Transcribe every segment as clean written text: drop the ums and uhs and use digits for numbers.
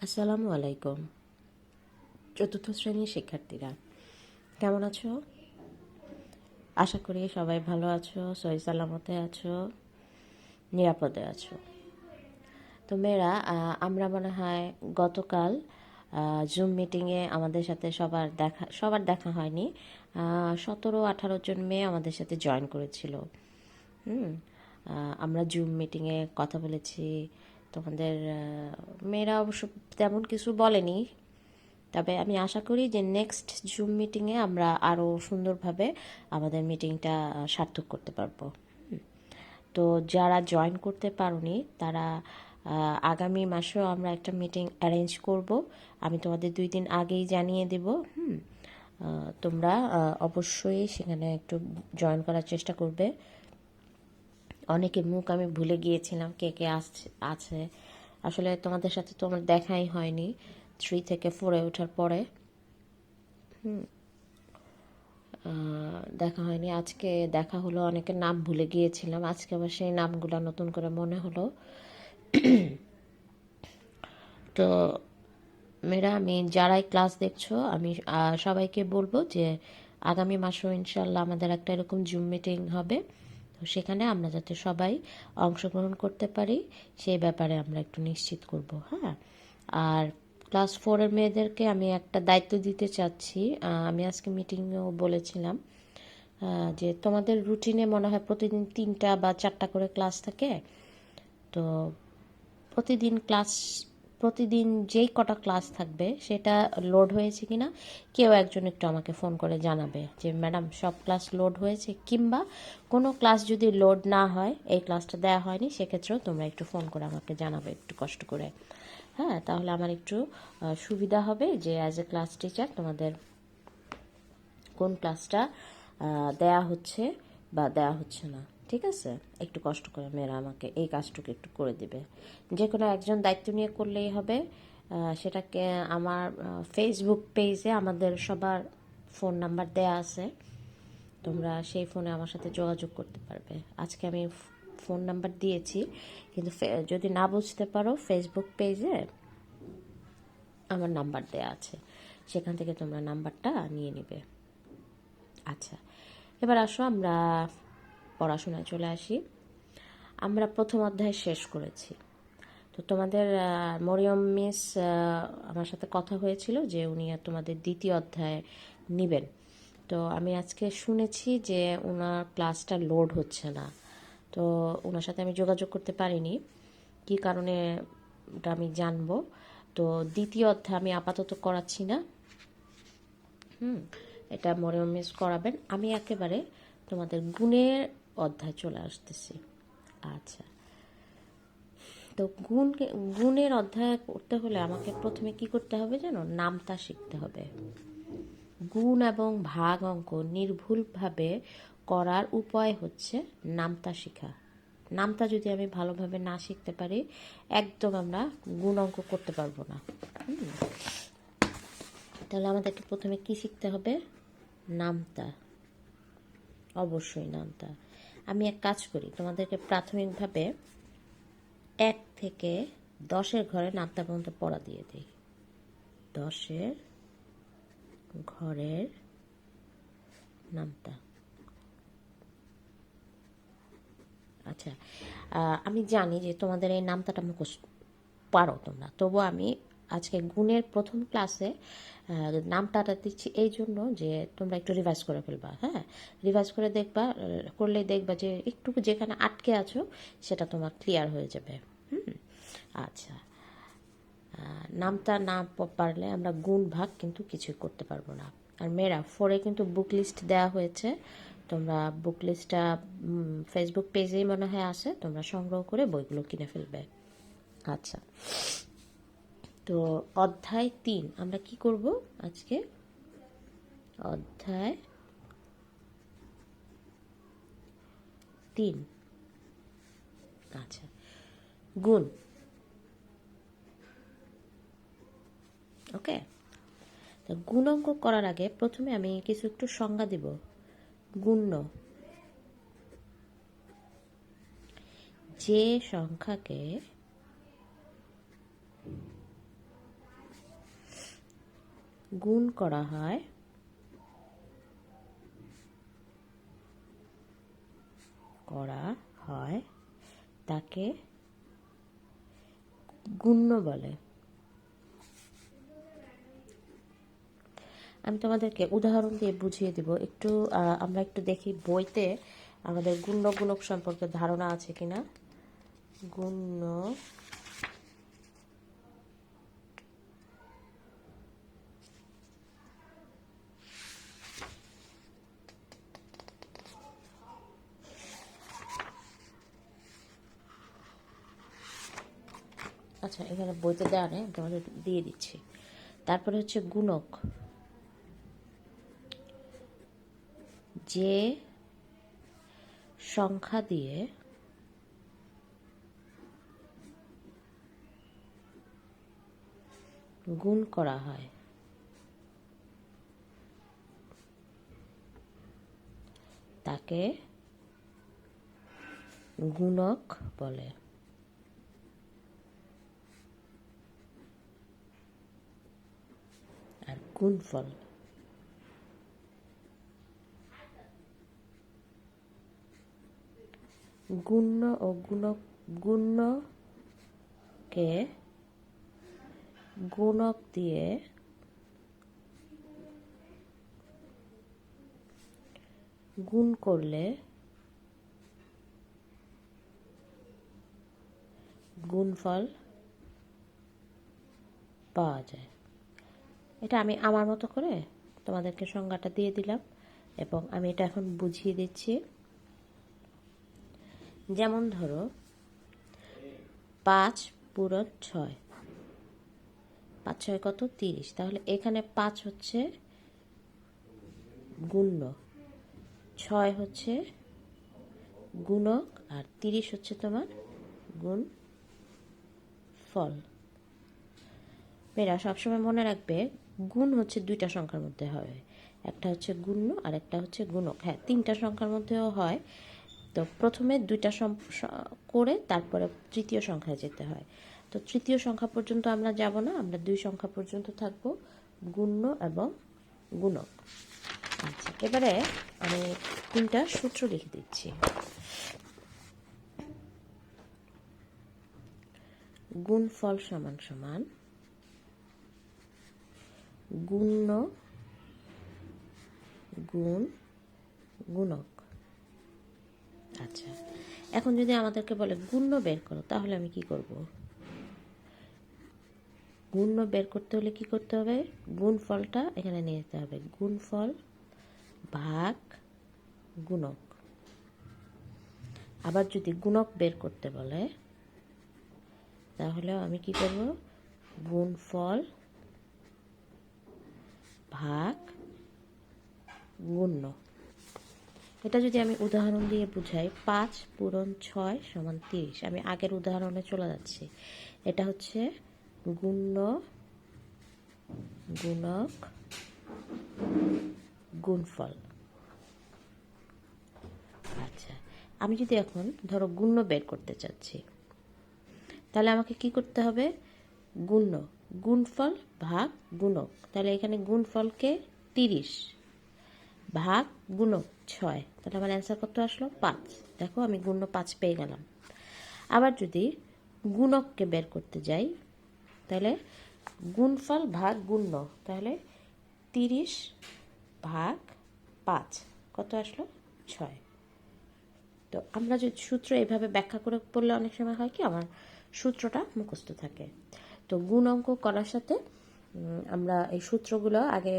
আসসালামু আলাইকুম। চতুর্থ শ্রেণীর শিক্ষার্থীরা কেমন আছো? আশা করি সবাই ভালো আছো, সহি সালামতে আছো, নিরাপদে আছো। তো মেয়েরা, আমরা মনে হয় গতকাল জুম মিটিংয়ে আমাদের সাথে সবার দেখা হয়নি। 17-18 জন মেয়ে আমাদের সাথে জয়েন করেছিল। আমরা জুম মিটিংয়ে কথা বলেছি। তোমাদের মেয়েরা অবশ্য তেমন কিছু বলেনি, তবে আমি আশা করি যে নেক্সট জুম মিটিংয়ে আমরা আরও সুন্দরভাবে আমাদের মিটিংটা সার্থক করতে পারবো। তো যারা জয়েন করতে পারোনি তারা আগামী মাসেও আমরা একটা মিটিং অ্যারেঞ্জ করব। আমি তোমাদের 2 দিন আগেই জানিয়ে দেব। তোমরা অবশ্যই সেখানে একটু জয়েন করার চেষ্টা করবে। অনেকের মুখ আমি ভুলে গিয়েছিলাম, কে কে আছে। আসলে তোমাদের সাথে তো আমার দেখাই হয়নি 3 থেকে 4-এ ওঠার পরে। দেখা হয়নি। আজকে দেখা হলো, অনেকের নাম ভুলে গিয়েছিলাম, আজকে আবার সেই নামগুলো নতুন করে মনে হলো। তো মেয়েরা, আমি যারাই ক্লাস দেখছো, আমি সবাইকে বলবো যে আগামী মাসেও ইনশাল্লাহ আমাদের একটা এরকম জুম মিটিং হবে। তো সেখানে আমরা যাতে সবাই অংশগ্রহণ করতে পারি সেই ব্যাপারে আমরা একটু নিশ্চিত করব। হ্যাঁ, আর ক্লাস 4-এর মেয়েদেরকে আমি একটা দায়িত্ব দিতে চাচ্ছি। আমি আজকে মিটিংয়েও বলেছিলাম যে তোমাদের রুটিনে মনে হয় প্রতিদিন 3টা বা 4টা করে ক্লাস থাকে। তো প্রতিদিন যেই কটা ক্লাস থাকবে সেটা লোড হয়েছে কিনা কেউ একজন একটু আমাকে ফোন করে জানাবে যে ম্যাডাম সব ক্লাস লোড হয়েছে, কিংবা কোনো ক্লাস যদি লোড না হয়, এই ক্লাসটা দেওয়া হয়নি, সেক্ষেত্রেও তোমরা একটু ফোন করে আমাকে জানাবে একটু কষ্ট করে। হ্যাঁ, তাহলে আমার একটু সুবিধা হবে যে অ্যাজ এ ক্লাস টিচার তোমাদের কোন ক্লাসটা দেয়া হচ্ছে বা দেয়া হচ্ছে না। ঠিক আছে, একটু কষ্ট করে মেয়েরা আমাকে এই কাজটুকু একটু করে দিবে। যে কোনো একজন দায়িত্ব নিয়ে করলেই হবে। সেটাকে আমার ফেসবুক পেজে আমাদের সবার ফোন নাম্বার দেয়া আছে, তোমরা সেই ফোনে আমার সাথে যোগাযোগ করতে পারবে। আজকে আমি ফোন নাম্বার দিয়েছি, কিন্তু যদি না বুঝতে পারো ফেসবুক পেজে আমার নাম্বার দেয়া আছে, সেখান থেকে তোমরা নাম্বারটা নিয়ে নিবে। আচ্ছা, এবার আসো আমরা পড়াশোনায় চলে আসি। আমরা প্রথম অধ্যায় শেষ করেছি। তো তোমাদের মরিয়ম মিস আমার সাথে কথা হয়েছিল যে উনি তোমাদের দ্বিতীয় অধ্যায় নেবেন। তো আমি আজকে শুনেছি যে ওনার ক্লাসটা লোড হচ্ছে না। তো ওনার সাথে আমি যোগাযোগ করতে পারিনি, কী কারণে ওটা আমি জানবো। তো দ্বিতীয় অধ্যায় আমি আপাতত করাচ্ছি না। এটা মরিয়ম মিস করাবেন। আমি একেবারে তোমাদের গুণের অধ্যায় চলে আসতেছি। আচ্ছা, তো গুণের অধ্যায় করতে হলে আমাকে প্রথমে কি করতে হবে জানো? নামতা শিখতে হবে। গুণ এবং ভাগ অঙ্ক নির্ভুলভাবে করার উপায় হচ্ছে নামতা শেখা। নামতা যদি আমি ভালোভাবে না শিখতে পারি, একদম আমরা গুণ অঙ্ক করতে পারবো না। তাহলে আমাদেরকে প্রথমে কি শিখতে হবে? নামতা, অবশ্যই নামতা। আমি এক কাজ করি, তোমাদেরকে প্রাথমিকভাবে 1 থেকে 10-এর ঘরে নামতা পর্যন্ত পড়া দিয়ে দিই। 10-এর ঘরের নামতা। আচ্ছা, আমি জানি যে তোমাদের এই নামতাটা মুখস্থ পারো তোমরা, তবু আমি আজকে গুণের প্রথম ক্লাসে নামতাটা দিচ্ছি এই জন্য যে তোমরা একটু রিভাইজ করে ফেলবা। হ্যাঁ, রিভাইজ করে করলেই দেখবা যে একটু যেখানে আটকে আছো সেটা তোমার ক্লিয়ার হয়ে যাবে। আচ্ছা, নামতা না পারলে আমরা গুণ ভাগ কিন্তু কিছুই করতে পারবো না। আর মেয়েরা, 4-এ কিন্তু বুক লিস্ট দেওয়া হয়েছে, তোমরা বুক লিস্টটা ফেসবুক পেজেই মনে হয় আছে, তোমরা সংগ্রহ করে বইগুলো কিনে ফেলবে। আচ্ছা, তো অধ্যায় 3 আমরা কি করব আজকে? অধ্যায় 3। আচ্ছা, গুণ। ওকে, তো গুণ অঙ্ক করার আগে প্রথমে আমি কিছু একটু সংজ্ঞা দিব। গুণ্য, যে সংখ্যাকে গুণ করা হয় তাকে গুণ্য বলে। আমি তোমাদেরকে উদাহরণ দিয়ে বুঝিয়ে দিব। আমরা একটু দেখি বইতে আমাদের গুণ্য গুণক সম্পর্কে ধারণা আছে কিনা। গুণ্য আচ্ছা, এখানে বইতে দেওয়া নেই, তোমাদের দিয়ে দিচ্ছি। তারপরে হচ্ছে গুণক, যে সংখ্যা দিয়ে গুণ করা হয় তাকে গুণক বলে। আর গুণফল, গুণ্য ও গুণকে গুণক দিয়ে গুণ করলে গুণফল পাওয়া যায়। এটা আমি আমার মতো করে তোমাদেরকে সংজ্ঞাটা দিয়ে দিলাম এবং আমি এটা এখন বুঝিয়ে দিচ্ছি। যেমন ধরো 5 পূরণ 6, 5 6 কত 30, তাহলে এখানে 5 হচ্ছে গুণ্য, 6 হচ্ছে গুণক, আর 30 হচ্ছে তোমার গুণ ফল। মেয়েরা সবসময় মনে রাখবে গুণ হচ্ছে দুইটা সংখ্যার মধ্যে হবে, একটা হচ্ছে গুণ্য আর একটা হচ্ছে গুণক। হ্যাঁ, তিনটা সংখ্যার মধ্যেও হয়, তো প্রথমে দুইটা করে তারপরে তৃতীয় সংখ্যায় যেতে হয়। তো তৃতীয় সংখ্যা পর্যন্ত আমরা যাব না, আমরা 2 সংখ্যা পর্যন্ত থাকবো, গুণ্য এবং গুণক। আচ্ছা, এবারে আমি 3টা সূত্র লিখে দিচ্ছি। গুণফল সমান সমান গুণ্য গুণ গুণক। আচ্ছা, এখন যদি আমাদেরকে বলে গুণ্য বের করো, তাহলে আমি কি করব? গুণ্য বের করতে হলে কি করতে হবে? গুণফলটা এখানে নিয়ে যেতে হবে, গুণফল ভাগ গুণক। আবার যদি গুণক বের করতে বলে তাহলে আমি কি করব? গুণফল ভাগ গুণ্য। এটা যদি আমি উদাহরণ দিয়ে বুঝাই, 5 পূরণ 6 সমান 30, আমি আগের উদাহরণে চলে যাচ্ছি। এটা হচ্ছে গুণ্য গুণক গুণফল। আচ্ছা, আমি যদি এখন ধরো গুণ্য বের করতে চাচ্ছি, তাহলে আমাকে কি করতে হবে? গুণ্য গুণফল ভাগ গুণক। তাহলে এখানে গুণফলকে 30 ভাগ গুণক 6, তাহলে আমার অ্যান্সার কত আসলো? 5। দেখো, আমি গুণ্য 5 পেয়ে গেলাম। আবার যদি গুণককে বের করতে যাই, তাহলে গুণফল ভাগ গুণ্য, তাহলে 30 ভাগ 5 কত আসলো? 6। তো আমরা যদি সূত্র এইভাবে ব্যাখ্যা করে পড়লে অনেক সময় হয় কি, আমার সূত্রটা মুখস্থ থাকে। তো গুণ অঙ্ক করার সাথে আমরা এই সূত্রগুলো আগে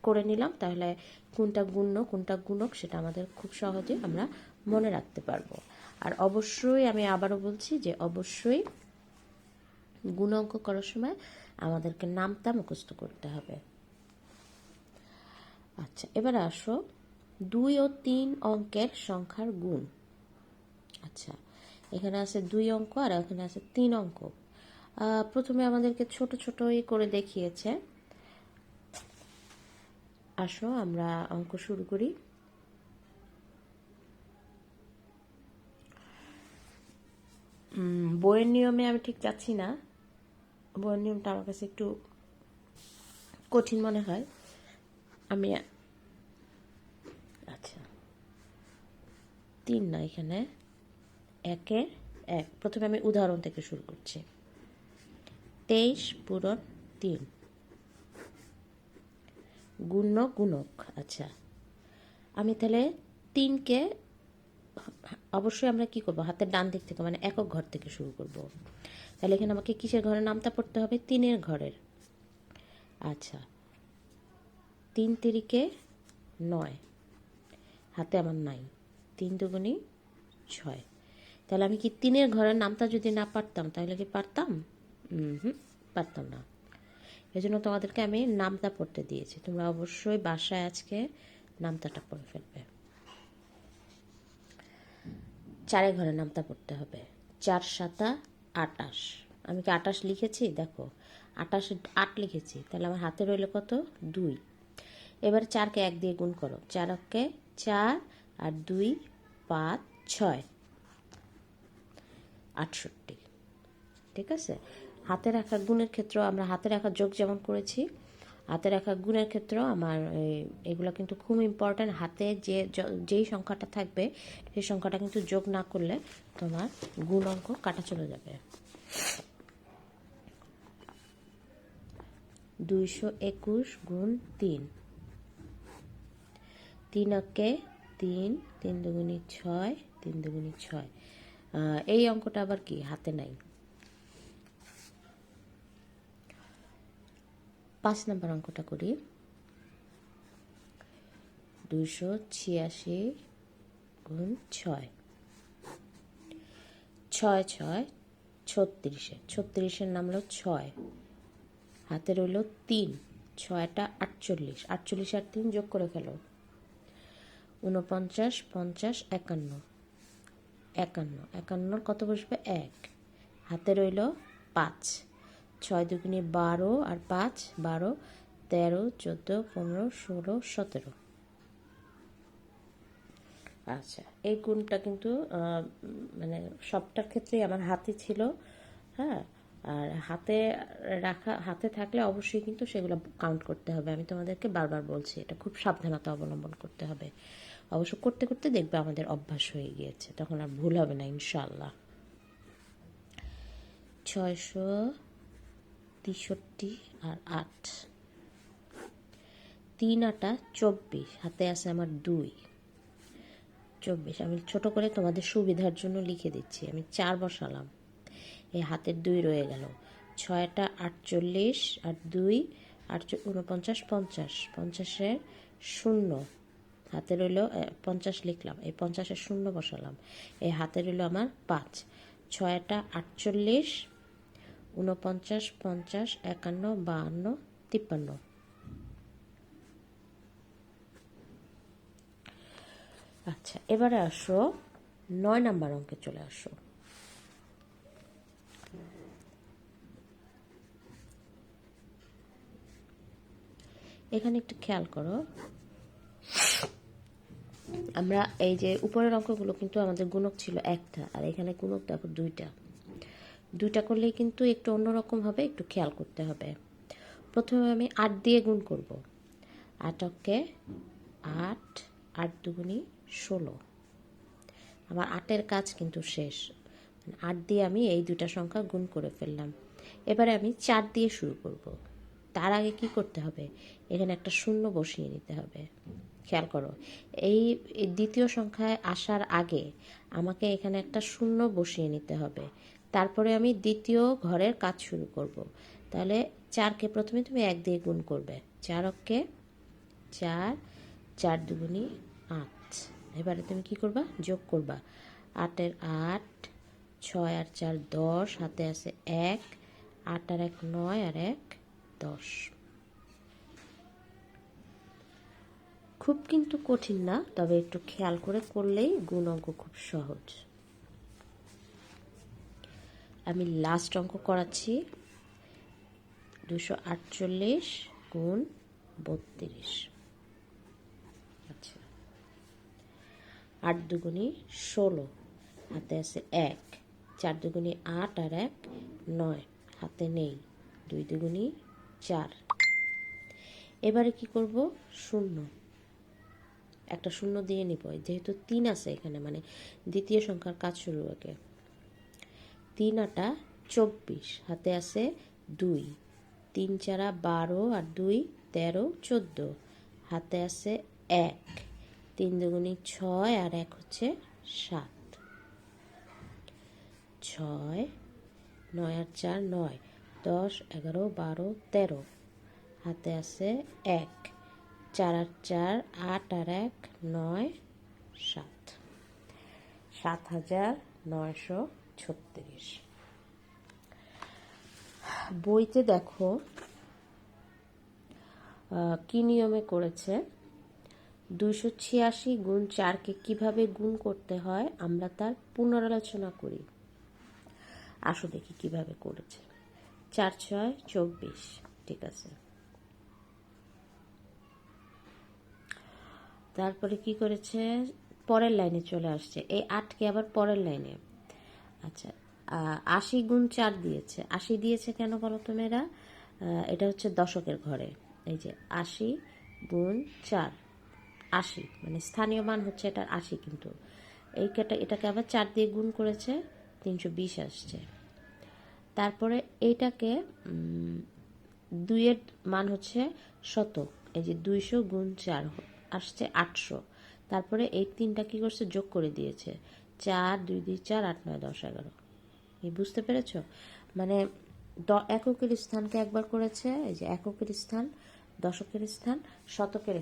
করে নিলাম, তাহলে কোনটা গুণ্য কোনটা গুণক সেটা আমাদের খুব সহজে আমরা মনে রাখতে পারবো। আর অবশ্যই আমি আবারও বলছি যে অবশ্যই গুণ অঙ্ক করার সময় আমাদেরকে নামতা মুখস্থ করতে হবে। আচ্ছা, এবার আসো 2 ও 3 অঙ্কের সংখ্যার গুণ। আচ্ছা, এখানে আছে 2 অঙ্ক আর এখানে আছে 3 অঙ্ক। প্রথমে আমাদেরকে ছোট ছোটই করে দেখিয়েছে। আসো আমরা অঙ্ক শুরু করি। বইয়ের নিয়মে আমি ঠিক যাচ্ছি না, বইয়ের নিয়মটা আমার কাছে একটু কঠিন মনে হয় আমি আচ্ছা 3 না, এখানে 1-এর 1। প্রথমে আমি উদাহরণ থেকে শুরু করছি। 23 পূরণ 3 গুণক। আচ্ছা, আমি তাহলে 3কে অবশ্যই আমরা কি করব, হাতের ডান দিক থেকে মানে একক ঘর থেকে শুরু করব। তাহলে এখানে আমাকে কিসের ঘরের নামটা পড়তে হবে? 3-এর ঘরের। আচ্ছা, 3 তিরিকে 9, হাতে আমার নাই। 3 দুগুণী 6। তাহলে আমি কি 3-এর ঘরের নামটা যদি না পারতাম তাহলে কি পারতাম? পারতাম না। এই জন্য তোমাদেরকে আমি নামটা পড়তে দিয়েছি। তোমরা অবশ্যই বাসায় আজকে নামতাটা পড়ে ফেলবে। 4-এর ঘরের নামটা পড়তে হবে। 4 7 28। আমি কি 28 লিখেছি? দেখো 28 8 লিখেছি, তাহলে আমার হাতে রইল কত? 2। এবার 4কে 1 দিয়ে গুণ করো। 4-কে 4 আর 2 5 6 68। ঠিক আছে, হাতে রাখা গুণের ক্ষেত্রেও আমরা হাতে রাখা যোগ যেমন করেছি, হাতে রাখা গুণের ক্ষেত্রেও আমার এগুলো কিন্তু খুব ইম্পর্ট্যান্ট। হাতে যেই সংখ্যাটা থাকবে সেই সংখ্যাটা কিন্তু যোগ না করলে তোমার গুণ অঙ্ক কাটা চলে যাবে। 221 গুণ 3। 3-কে 3, 3 দুগুণী 6, 3 দুগুণী 6। এই অঙ্কটা আবার কি হাতে নাই। 5 নম্বর অঙ্কটা করি। 286 গুণ 6। 6 6 36। 36-এর নাম হলো 6, হাতে রইল 3। 6টা 48। 48 আর 3 যোগ করে ফেলো। 49 50 51। 51 কত বসবে? 1, হাতে রইল 5। 6 দুগুণে 12 আর 5 12, 13 14 15 16 17। আচ্ছা, এই গুণটা কিন্তু মানে সবটার ক্ষেত্রেই আমার হাতে ছিল। হ্যাঁ, আর হাতে থাকলে অবশ্যই কিন্তু সেগুলো কাউন্ট করতে হবে। আমি তোমাদেরকে বারবার বলছি, এটা খুব সাবধানতা অবলম্বন করতে হবে। অবশ্য করতে করতে দেখবে আমাদের অভ্যাস হয়ে গিয়েছে, তখন আর ভুল হবে না ইনশাআল্লাহ। 663 আর 8। 3 8 24, হাতে আছে আমার 2। 24 আমি ছোট করে তোমাদের সুবিধার জন্য লিখে দিচ্ছি। আমি 4 বসালাম, এই হাতের 2 রয়ে গেল। 6টা 48 আর 2 49 50। 50-এর 0, হাতে রইল 50 লিখলাম, এই 50-এর 0 বসালাম, এই হাতে রইল আমার 5। 6টা 48 49 50 51 52 53। আচ্ছা, এবারে আসো 9 নাম্বার অঙ্কে চলে আসো। এখানে একটু খেয়াল করো, আমরা এই যে উপরের অঙ্কগুলো কিন্তু আমাদের গুণক ছিল একটা, আর এখানে গুণক দেখো 2টা করলেই কিন্তু একটু অন্যরকম হবে, একটু খেয়াল করতে হবে। প্রথমে আমি 8 দিয়ে গুণ করব। 8-কে 8, 8 দুগুণী 16। আমার 8-এর কাজ কিন্তু শেষ। 8 দিয়ে আমি এই 2টা সংখ্যা গুণ করে ফেললাম। এবারে আমি 4 দিয়ে শুরু করব। তার আগে কি করতে হবে? এখানে একটা 0 বসিয়ে নিতে হবে। খেয়াল করো, এই দ্বিতীয় সংখ্যায় আসার আগে আমাকে এখানে একটা 0 বসিয়ে নিতে হবে। তারপরে আমি দ্বিতীয় ঘরের কাজ শুরু করব। তাহলে 4কে প্রথমে তুমি 1 দিয়ে গুণ করবে। 4-কে 4, 4 দুগুণী 8। এবারে তুমি কি করবা? যোগ করবা। 8-এর 8, 6 আর 4 10, হাতে আছে 1, 8 আর 1 9 আর 1 10। খুব কিন্তু কঠিন না, তবে একটু খেয়াল করে করলেই গুণ অঙ্ক খুব সহজ। আমি লাস্ট অঙ্ক করাচ্ছি। 248 গুণ 32। আচ্ছা, 8 দুগুণী 16, হাতে আছে 1। 4 দুগুণী 8 আর 1 9, হাতে নেই। 2 দুগুণী 4। এবারে কি করব, শূন্য, একটা শূন্য দিয়ে নিব, যেহেতু 3 আছে এখানে, মানে দ্বিতীয় সংখ্যার কাজ শুরু আগে। 3 আটা 24, হাতে আছে 2, 3 চারা 12 আর 2 13 14, হাতে আছে 1, 3 দুগুণী 6 আর 1 হচ্ছে 7, 6 9 আর 4 9, 10 11 12 13, হাতে আছে 1, 4 আর 4 8 আর 1 9 7, 7936। বইতে দেখো কি নিয়মে করেছে, 286 গুণ 4কে কিভাবে গুণ করতে হয় আমরা তার পুনরালোচনা করি। আসো দেখি কিভাবে করেছে। 4 6 24, ঠিক আছে। তারপরে কি করেছে, পরের লাইনে চলে আসছে, এই 8কে আবার পরের লাইনে। আচ্ছা, 80 গুণ 4 দিয়েছে। 80 দিয়েছে কেন বলো তো মেয়েরা? এটা হচ্ছে দশকের ঘরে। এই যে 80 গুণ 4, 80 মানে স্থানীয় মান হচ্ছে এটার 80, কিন্তু এটাকে আবার 4 দিয়ে গুণ করেছে, 320 আসছে। তারপরে এইটাকে 2-এর মান হচ্ছে শতক, এই যে 200 গুণ 4 আসছে 800। তারপরে এই 3টা কি করছে, যোগ করে দিয়েছে, 4 2 2 4 8 9 10 11। এই বুঝতে পেরেছ? মানে এককের স্থানকে একবার করেছে, এই যে এককের স্থান, দশকের স্থান, শতকের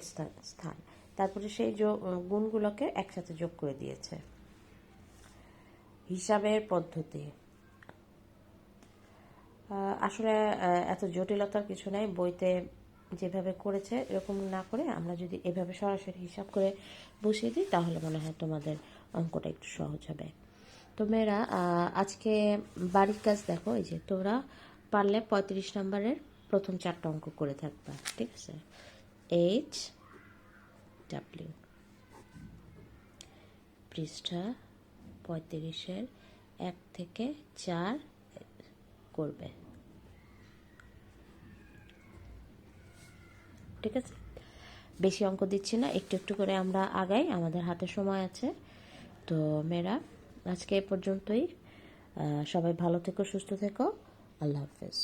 স্থান, তারপরে সেই গুণগুলোকে একসাথে যোগ করে দিয়েছে। হিসাবের পদ্ধতি আসলে এত জটিলতার কিছু নাই, বইতে যেভাবে করেছে এরকম না করে আমরা যদি এভাবে সরাসরি হিসাব করে বসিয়ে দিই তাহলে মনে হয় তোমাদের অঙ্কটা একটু সহজ হবে। তো মেয়েরা আজকে বাড়ির কাজ দেখো, এই যে তোমরা পারলে 35 নম্বরের প্রথম 4টা অঙ্ক করে থাকবা, ঠিক আছে। HW পৃষ্ঠা 35-এর 1 থেকে 4 করবে, ঠিক আছে। বেশি অঙ্ক দিচ্ছি না, একটু একটু করে আমরা আগাই, আমাদের হাতে সময় আছে। তো মেয়েরা আজকে এ পর্যন্তই। সবাই ভালো থেকো, সুস্থ থেকো, আল্লাহ হাফেজ।